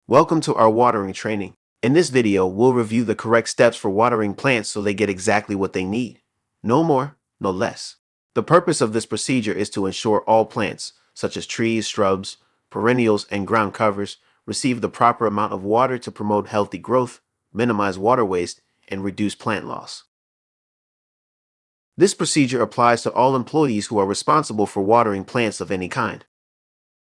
Welcome to our watering training. In this video, we'll review the correct steps for watering plants so they get exactly what they need. No more, no less. The purpose of this procedure is to ensure all plants, such as trees, shrubs, perennials, and ground covers, receive the proper amount of water to promote healthy growth, minimize water waste, and reduce plant loss. This procedure applies to all employees who are responsible for watering plants of any kind.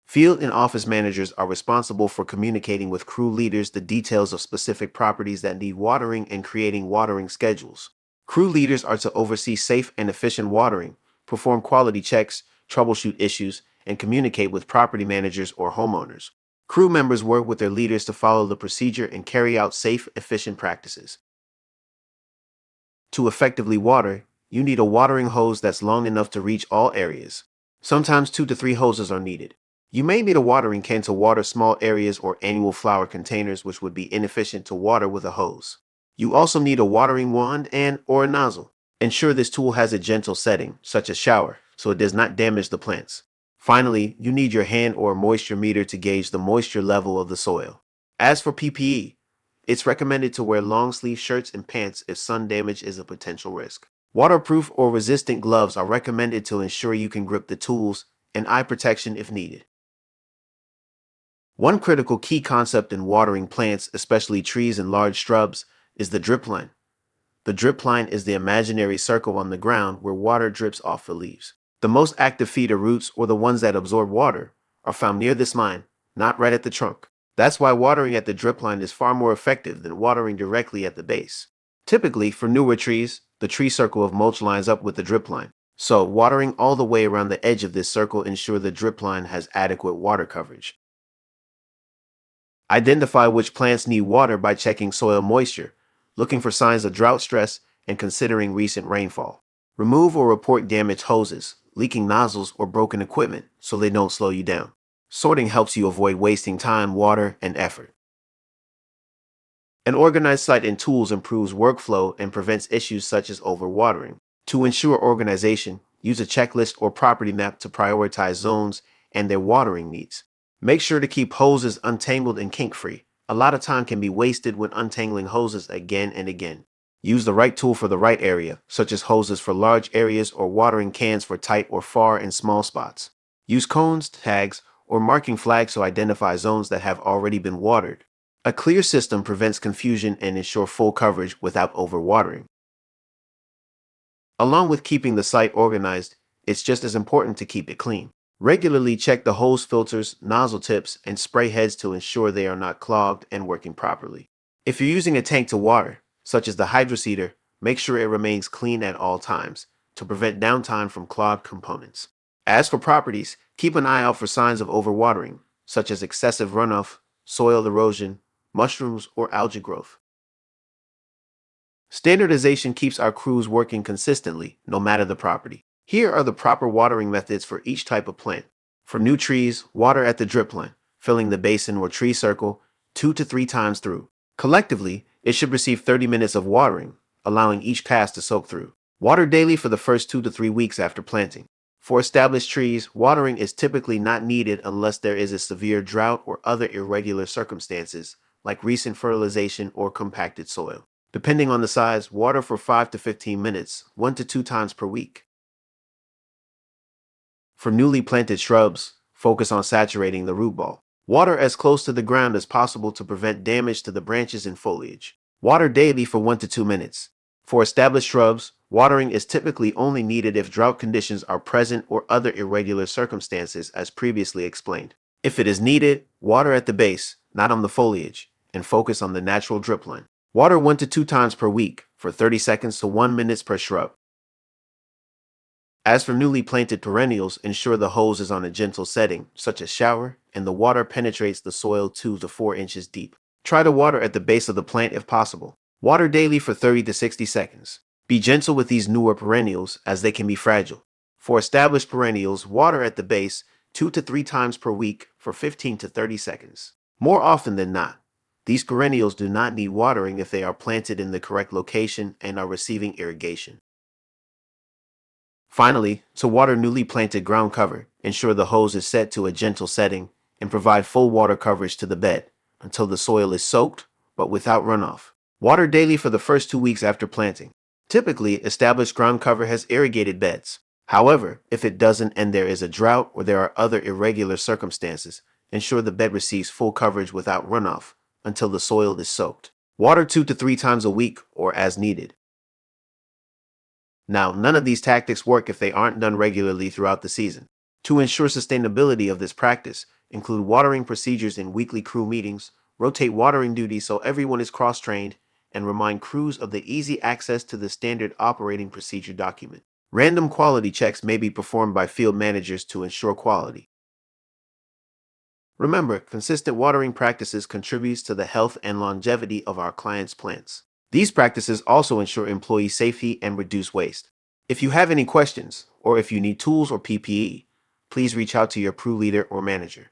Field and office managers are responsible for communicating with crew leaders the details of specific properties that need watering and creating watering schedules. Crew leaders are to oversee safe and efficient watering, perform quality checks, troubleshoot issues, and communicate with property managers or homeowners. Crew members work with their leaders to follow the procedure and carry out safe, efficient practices. To effectively water, you need a watering hose that's long enough to reach all areas. Sometimes 2 to 3 hoses are needed. You may need a watering can to water small areas or annual flower containers, which would be inefficient to water with a hose. You also need a watering wand or a nozzle. Ensure this tool has a gentle setting, such as shower, so it does not damage the plants. Finally, you need your hand or moisture meter to gauge the moisture level of the soil. As for PPE, it's recommended to wear long-sleeve shirts and pants if sun damage is a potential risk. Waterproof or resistant gloves are recommended to ensure you can grip the tools, and eye protection if needed. One critical key concept in watering plants, especially trees and large shrubs, is the drip line. The drip line is the imaginary circle on the ground where water drips off the leaves. The most active feeder roots, or the ones that absorb water, are found near this line, not right at the trunk. That's why watering at the drip line is far more effective than watering directly at the base. Typically, for newer trees, the tree circle of mulch lines up with the drip line. So, watering all the way around the edge of this circle ensures the drip line has adequate water coverage. Identify which plants need water by checking soil moisture, looking for signs of drought stress, and considering recent rainfall. Remove or report damaged hoses, leaking nozzles, or broken equipment so they don't slow you down. Sorting helps you avoid wasting time, water, and effort. An organized site and tools improves workflow and prevents issues such as overwatering. To ensure organization, use a checklist or property map to prioritize zones and their watering needs. Make sure to keep hoses untangled and kink-free. A lot of time can be wasted when untangling hoses again and again. Use the right tool for the right area, such as hoses for large areas or watering cans for tight or far and small spots. Use cones, tags, or marking flags to identify zones that have already been watered. A clear system prevents confusion and ensures full coverage without overwatering. Along with keeping the site organized, it's just as important to keep it clean. Regularly check the hose filters, nozzle tips, and spray heads to ensure they are not clogged and working properly. If you're using a tank to water, such as the hydroseeder, make sure it remains clean at all times to prevent downtime from clogged components. As for properties, keep an eye out for signs of overwatering, such as excessive runoff, soil erosion, mushrooms, or algae growth. Standardization keeps our crews working consistently, no matter the property. Here are the proper watering methods for each type of plant. For new trees, water at the drip line, filling the basin or tree circle 2 to 3 times through. Collectively, it should receive 30 minutes of watering, allowing each pass to soak through. Water daily for the first 2 to 3 weeks after planting. For established trees, watering is typically not needed unless there is a severe drought or other irregular circumstances, like recent fertilization or compacted soil. Depending on the size, water for 5 to 15 minutes, 1 to 2 times per week. For newly planted shrubs, focus on saturating the root ball. Water as close to the ground as possible to prevent damage to the branches and foliage. Water daily for 1 to 2 minutes. For established shrubs, watering is typically only needed if drought conditions are present or other irregular circumstances as previously explained. If it is needed, water at the base, not on the foliage, and focus on the natural drip line. Water 1 to 2 times per week for 30 seconds to 1 minute per shrub. As for newly planted perennials, ensure the hose is on a gentle setting, such as shower, and the water penetrates the soil 2 to 4 inches deep. Try to water at the base of the plant if possible. Water daily for 30 to 60 seconds. Be gentle with these newer perennials as they can be fragile. For established perennials, water at the base 2 to 3 times per week for 15 to 30 seconds. More often than not, these perennials do not need watering if they are planted in the correct location and are receiving irrigation. Finally, to water newly planted ground cover, ensure the hose is set to a gentle setting and provide full water coverage to the bed, until the soil is soaked, but without runoff. Water daily for the first 2 weeks after planting. Typically, established ground cover has irrigated beds. However, if it doesn't and there is a drought or there are other irregular circumstances, ensure the bed receives full coverage without runoff until the soil is soaked. Water 2 to 3 times a week or as needed. Now, none of these tactics work if they aren't done regularly throughout the season. To ensure sustainability of this practice, include watering procedures in weekly crew meetings, rotate watering duties so everyone is cross-trained, and remind crews of the easy access to the standard operating procedure document. Random quality checks may be performed by field managers to ensure quality. Remember, consistent watering practices contributes to the health and longevity of our clients' plants. These practices also ensure employee safety and reduce waste. If you have any questions, or if you need tools or PPE, please reach out to your crew leader or manager.